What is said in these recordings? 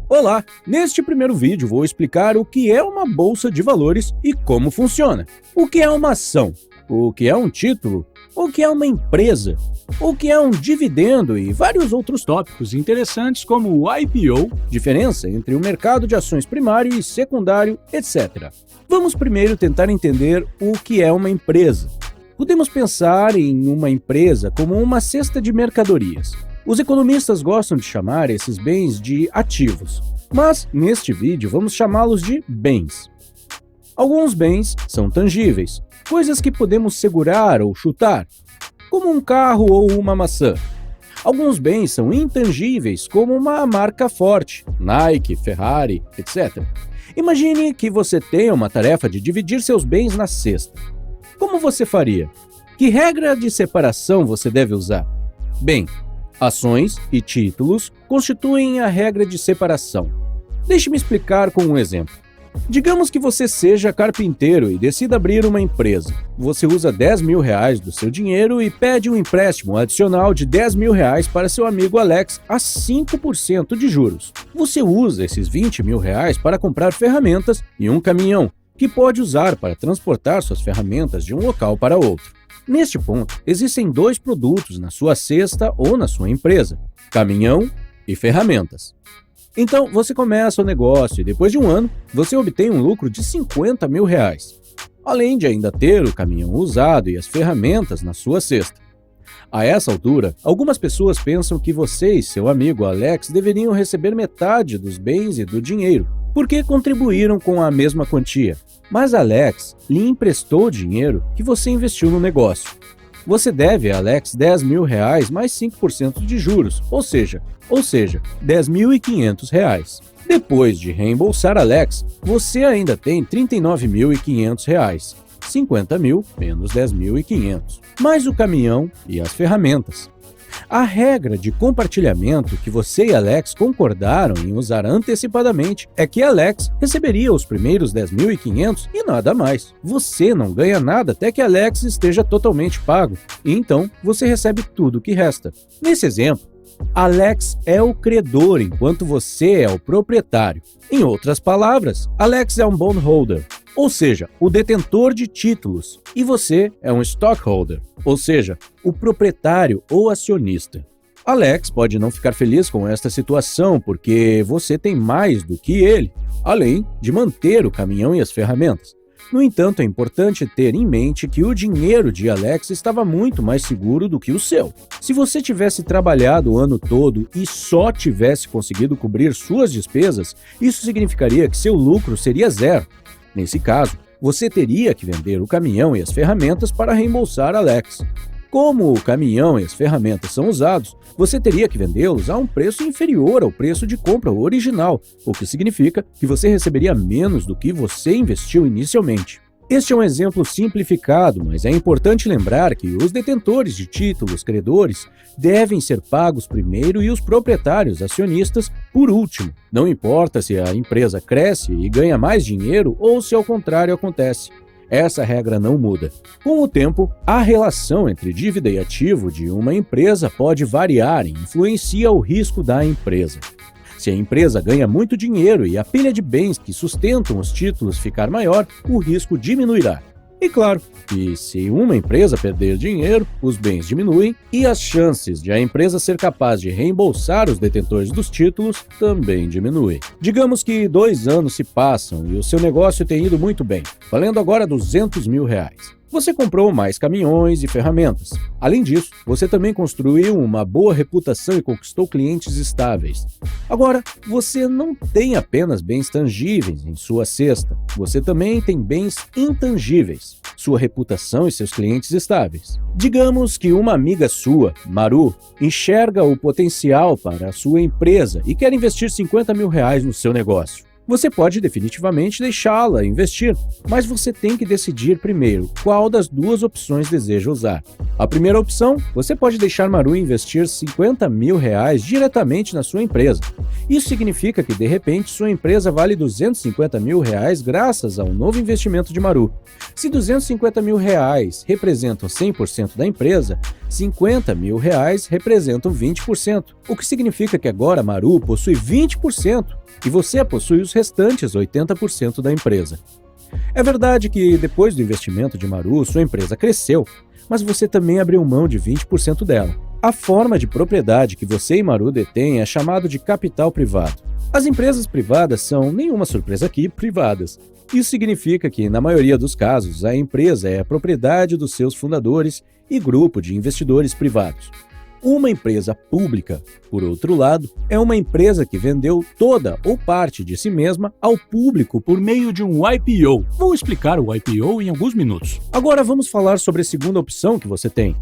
Olá! Neste primeiro vídeo vou explicar o que é uma bolsa de valores e como funciona. O que é uma ação? O que é um título? O que é uma empresa? O que é um dividendo e vários outros tópicos interessantes como o IPO, diferença entre o mercado de ações primário e secundário, etc. Vamos primeiro tentar entender o que é uma empresa. Podemos pensar em uma empresa como uma cesta de mercadorias. Os economistas gostam de chamar esses bens de ativos, mas neste vídeo vamos chamá-los de bens. Alguns bens são tangíveis, coisas que podemos segurar ou chutar, como um carro ou uma maçã. Alguns bens são intangíveis, como uma marca forte, Nike, Ferrari, etc. Imagine que você tenha uma tarefa de dividir seus bens na cesta. Como você faria? Que regra de separação você deve usar? Bem, ações e títulos constituem a regra de separação. Deixe-me explicar com um exemplo. Digamos que você seja carpinteiro e decida abrir uma empresa. Você usa R$10.000 do seu dinheiro e pede um empréstimo adicional de R$10.000 para seu amigo Alex a 5% de juros. Você usa esses R$20.000 para comprar ferramentas e um caminhão, que pode usar para transportar suas ferramentas de um local para outro. Neste ponto, existem dois produtos na sua cesta ou na sua empresa: caminhão e ferramentas. Então, você começa o negócio e depois de um ano, você obtém um lucro de R$50.000, além de ainda ter o caminhão usado e as ferramentas na sua cesta. A essa altura, algumas pessoas pensam que você e seu amigo Alex deveriam receber metade dos bens e do dinheiro, porque contribuíram com a mesma quantia. Mas Alex lhe emprestou dinheiro que você investiu no negócio. Você deve a Alex R$10.000 mais 5% de juros, ou seja, R$10.500. Depois de reembolsar Alex, você ainda tem R$39.500, 50.000 menos 10.500, mais o caminhão e as ferramentas. A regra de compartilhamento que você e Alex concordaram em usar antecipadamente é que Alex receberia os primeiros 10.500 e nada mais. Você não ganha nada até que Alex esteja totalmente pago, e então você recebe tudo o que resta. Nesse exemplo, Alex é o credor enquanto você é o proprietário. Em outras palavras, Alex é um bondholder, ou seja, o detentor de títulos, e você é um stockholder, ou seja, o proprietário ou acionista. Alex pode não ficar feliz com esta situação porque você tem mais do que ele, além de manter o caminhão e as ferramentas. No entanto, é importante ter em mente que o dinheiro de Alex estava muito mais seguro do que o seu. Se você tivesse trabalhado o ano todo e só tivesse conseguido cobrir suas despesas, isso significaria que seu lucro seria zero. Nesse caso, você teria que vender o caminhão e as ferramentas para reembolsar Alex. Como o caminhão e as ferramentas são usados, você teria que vendê-los a um preço inferior ao preço de compra original, o que significa que você receberia menos do que você investiu inicialmente. Este é um exemplo simplificado, mas é importante lembrar que os detentores de títulos credores devem ser pagos primeiro e os proprietários acionistas por último. Não importa se a empresa cresce e ganha mais dinheiro ou se ao contrário acontece. Essa regra não muda. Com o tempo, a relação entre dívida e ativo de uma empresa pode variar e influencia o risco da empresa. Se a empresa ganha muito dinheiro e a pilha de bens que sustentam os títulos ficar maior, o risco diminuirá. E claro, que se uma empresa perder dinheiro, os bens diminuem e as chances de a empresa ser capaz de reembolsar os detentores dos títulos também diminuem. Digamos que 2 anos se passam e o seu negócio tem ido muito bem, valendo agora R$200.000. Você comprou mais caminhões e ferramentas. Além disso, você também construiu uma boa reputação e conquistou clientes estáveis. Agora, você não tem apenas bens tangíveis em sua cesta, você também tem bens intangíveis, sua reputação e seus clientes estáveis. Digamos que uma amiga sua, Maru, enxerga o potencial para a sua empresa e quer investir R$50.000 no seu negócio. Você pode definitivamente deixá-la investir, mas você tem que decidir primeiro qual das duas opções deseja usar. A primeira opção, você pode deixar Maru investir R$50 mil diretamente na sua empresa. Isso significa que, de repente, sua empresa vale R$250 mil graças ao novo investimento de Maru. Se R$250 mil representam 100% da empresa, R$50 mil representam 20%, o que significa que agora Maru possui 20% e você possui os restantes 80% da empresa. É verdade que, depois do investimento de Maru, sua empresa cresceu, mas você também abriu mão de 20% dela. A forma de propriedade que você e Maru detêm é chamado de capital privado. As empresas privadas são, nenhuma surpresa aqui, privadas. Isso significa que, na maioria dos casos, a empresa é a propriedade dos seus fundadores e grupo de investidores privados. Uma empresa pública, por outro lado, é uma empresa que vendeu toda ou parte de si mesma ao público por meio de um IPO. Vou explicar o IPO em alguns minutos. Agora vamos falar sobre a segunda opção que você tem.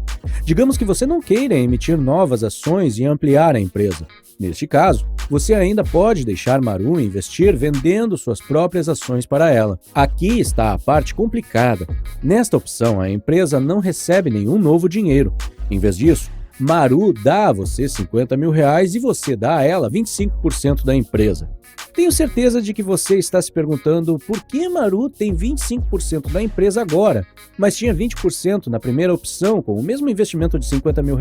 Digamos que você não queira emitir novas ações e ampliar a empresa. Neste caso, você ainda pode deixar Maru investir vendendo suas próprias ações para ela. Aqui está a parte complicada. Nesta opção, a empresa não recebe nenhum novo dinheiro. Em vez disso, Maru dá a você R$50 mil e você dá a ela 25% da empresa. Tenho certeza de que você está se perguntando por que Maru tem 25% da empresa agora, mas tinha 20% na primeira opção com o mesmo investimento de R$50 mil.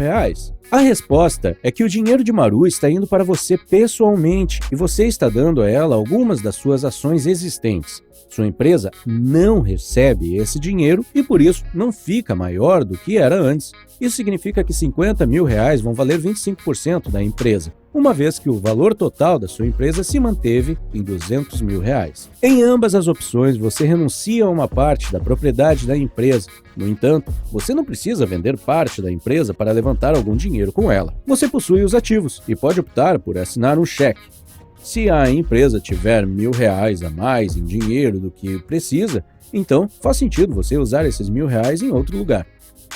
A resposta é que o dinheiro de Maru está indo para você pessoalmente e você está dando a ela algumas das suas ações existentes. Sua empresa não recebe esse dinheiro e, por isso, não fica maior do que era antes. Isso significa que R$50 mil vão valer 25% da empresa, uma vez que o valor total da sua empresa se manteve em R$200 mil. Em ambas as opções, você renuncia a uma parte da propriedade da empresa. No entanto, você não precisa vender parte da empresa para levantar algum dinheiro com ela. Você possui os ativos e pode optar por assinar um cheque. Se a empresa tiver R$1.000 a mais em dinheiro do que precisa, então faz sentido você usar esses R$1.000 em outro lugar.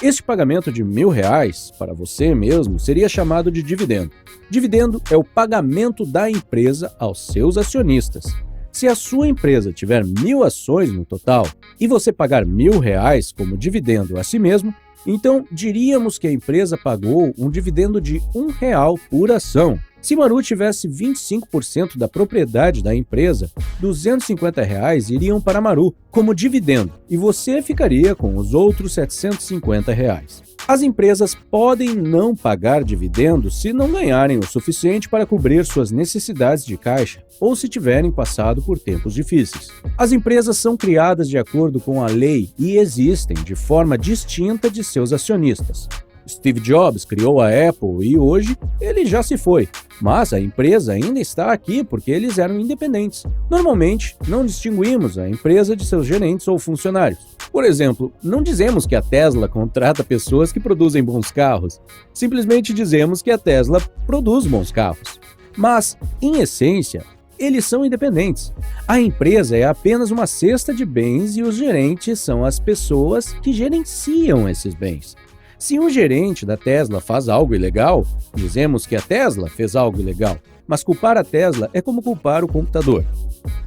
Este pagamento de R$1.000 para você mesmo seria chamado de dividendo. Dividendo é o pagamento da empresa aos seus acionistas. Se a sua empresa tiver 1.000 ações no total e você pagar R$1.000 como dividendo a si mesmo, então diríamos que a empresa pagou um dividendo de R$1 por ação. Se Maru tivesse 25% da propriedade da empresa, R$250 iriam para Maru como dividendo e você ficaria com os outros R$750. As empresas podem não pagar dividendos se não ganharem o suficiente para cobrir suas necessidades de caixa ou se tiverem passado por tempos difíceis. As empresas são criadas de acordo com a lei e existem de forma distinta de seus acionistas. Steve Jobs criou a Apple e hoje ele já se foi, mas a empresa ainda está aqui porque eles eram independentes. Normalmente, não distinguimos a empresa de seus gerentes ou funcionários. Por exemplo, não dizemos que a Tesla contrata pessoas que produzem bons carros, simplesmente dizemos que a Tesla produz bons carros. Mas, em essência, eles são independentes. A empresa é apenas uma cesta de bens e os gerentes são as pessoas que gerenciam esses bens. Se um gerente da Tesla faz algo ilegal, dizemos que a Tesla fez algo ilegal, mas culpar a Tesla é como culpar o computador.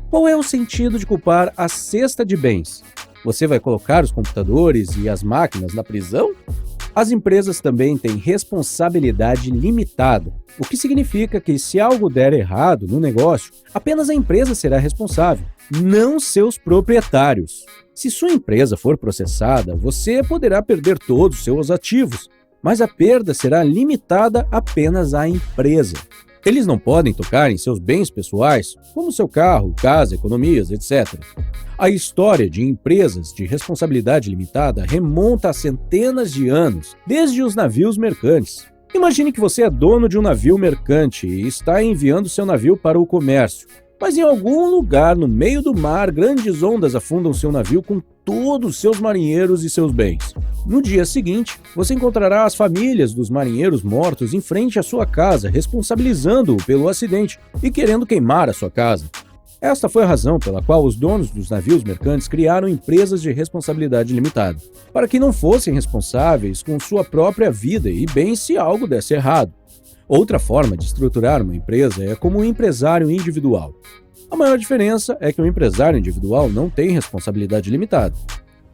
Qual é o sentido de culpar a cesta de bens? Você vai colocar os computadores e as máquinas na prisão? As empresas também têm responsabilidade limitada, o que significa que se algo der errado no negócio, apenas a empresa será responsável, não seus proprietários. Se sua empresa for processada, você poderá perder todos os seus ativos, mas a perda será limitada apenas à empresa. Eles não podem tocar em seus bens pessoais, como seu carro, casa, economias, etc. A história de empresas de responsabilidade limitada remonta a centenas de anos, desde os navios mercantes. Imagine que você é dono de um navio mercante e está enviando seu navio para o comércio. Mas em algum lugar no meio do mar, grandes ondas afundam seu navio com todos os seus marinheiros e seus bens. No dia seguinte, você encontrará as famílias dos marinheiros mortos em frente à sua casa, responsabilizando-o pelo acidente e querendo queimar a sua casa. Esta foi a razão pela qual os donos dos navios mercantes criaram empresas de responsabilidade limitada, para que não fossem responsáveis com sua própria vida e bens se algo desse errado. Outra forma de estruturar uma empresa é como um empresário individual. A maior diferença é que o empresário individual não tem responsabilidade limitada.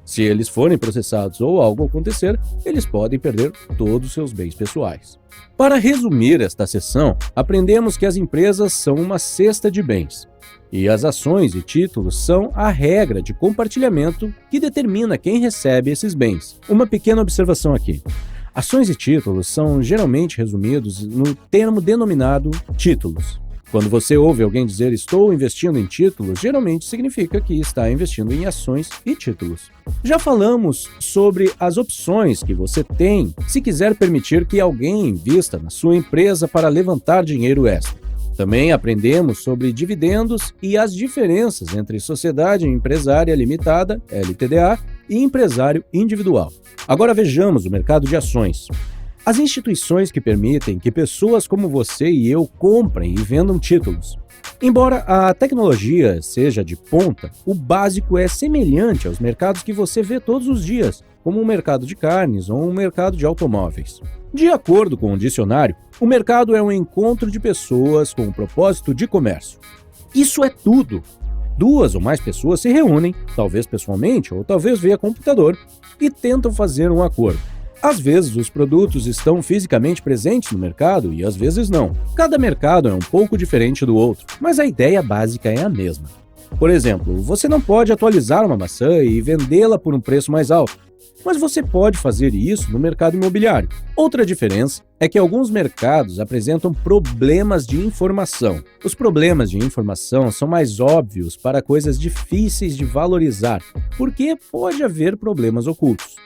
Se eles forem processados ou algo acontecer, eles podem perder todos os seus bens pessoais. Para resumir esta sessão, aprendemos que as empresas são uma cesta de bens, e as ações e títulos são a regra de compartilhamento que determina quem recebe esses bens. Uma pequena observação aqui. Ações e títulos são geralmente resumidos no termo denominado títulos. Quando você ouve alguém dizer estou investindo em títulos, geralmente significa que está investindo em ações e títulos. Já falamos sobre as opções que você tem se quiser permitir que alguém invista na sua empresa para levantar dinheiro extra. Também aprendemos sobre dividendos e as diferenças entre sociedade empresária limitada, LTDA, e empresário individual. Agora vejamos o mercado de ações. As instituições que permitem que pessoas como você e eu comprem e vendam títulos. Embora a tecnologia seja de ponta, o básico é semelhante aos mercados que você vê todos os dias, como o mercado de carnes ou o mercado de automóveis. De acordo com o dicionário, o mercado é um encontro de pessoas com o propósito de comércio. Isso é tudo! 2 ou mais pessoas se reúnem, talvez pessoalmente ou talvez via computador, e tentam fazer um acordo. Às vezes, os produtos estão fisicamente presentes no mercado e às vezes não. Cada mercado é um pouco diferente do outro, mas a ideia básica é a mesma. Por exemplo, você não pode atualizar uma maçã e vendê-la por um preço mais alto, mas você pode fazer isso no mercado imobiliário. Outra diferença é que alguns mercados apresentam problemas de informação. Os problemas de informação são mais óbvios para coisas difíceis de valorizar, porque pode haver problemas ocultos.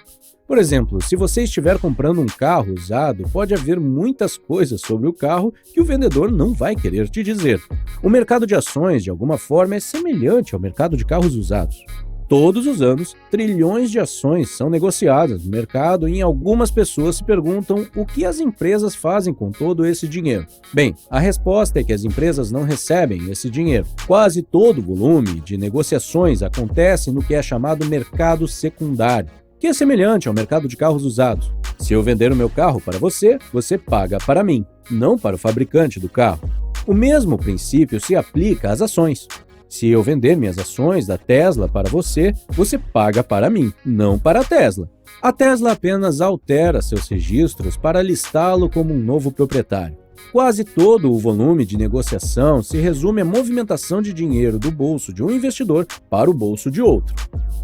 Por exemplo, se você estiver comprando um carro usado, pode haver muitas coisas sobre o carro que o vendedor não vai querer te dizer. O mercado de ações, de alguma forma, é semelhante ao mercado de carros usados. Todos os anos, trilhões de ações são negociadas no mercado e algumas pessoas se perguntam o que as empresas fazem com todo esse dinheiro. Bem, a resposta é que as empresas não recebem esse dinheiro. Quase todo o volume de negociações acontece no que é chamado mercado secundário, que é semelhante ao mercado de carros usados. Se eu vender o meu carro para você, você paga para mim, não para o fabricante do carro. O mesmo princípio se aplica às ações. Se eu vender minhas ações da Tesla para você, você paga para mim, não para a Tesla. A Tesla apenas altera seus registros para listá-lo como um novo proprietário. Quase todo o volume de negociação se resume à movimentação de dinheiro do bolso de um investidor para o bolso de outro.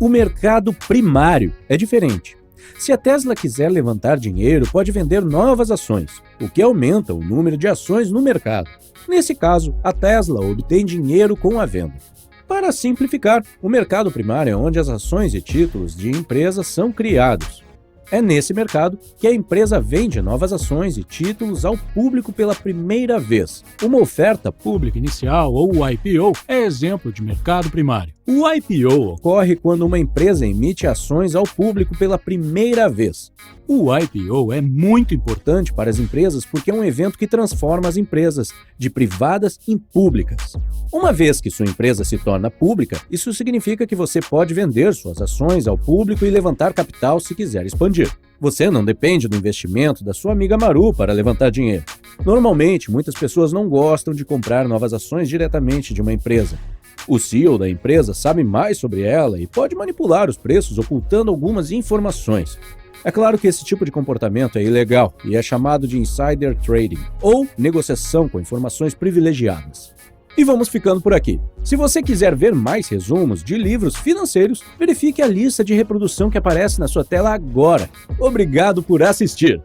O mercado primário é diferente. Se a Tesla quiser levantar dinheiro, pode vender novas ações, o que aumenta o número de ações no mercado. Nesse caso, a Tesla obtém dinheiro com a venda. Para simplificar, o mercado primário é onde as ações e títulos de empresas são criados. É nesse mercado que a empresa vende novas ações e títulos ao público pela primeira vez. Uma oferta pública inicial, ou o IPO, é exemplo de mercado primário. O IPO ocorre quando uma empresa emite ações ao público pela primeira vez. O IPO é muito importante para as empresas porque é um evento que transforma as empresas de privadas em públicas. Uma vez que sua empresa se torna pública, isso significa que você pode vender suas ações ao público e levantar capital se quiser expandir. Você não depende do investimento da sua amiga Maru para levantar dinheiro. Normalmente, muitas pessoas não gostam de comprar novas ações diretamente de uma empresa. O CEO da empresa sabe mais sobre ela e pode manipular os preços ocultando algumas informações. É claro que esse tipo de comportamento é ilegal e é chamado de insider trading, ou negociação com informações privilegiadas. E vamos ficando por aqui. Se você quiser ver mais resumos de livros financeiros, verifique a lista de reprodução que aparece na sua tela agora. Obrigado por assistir!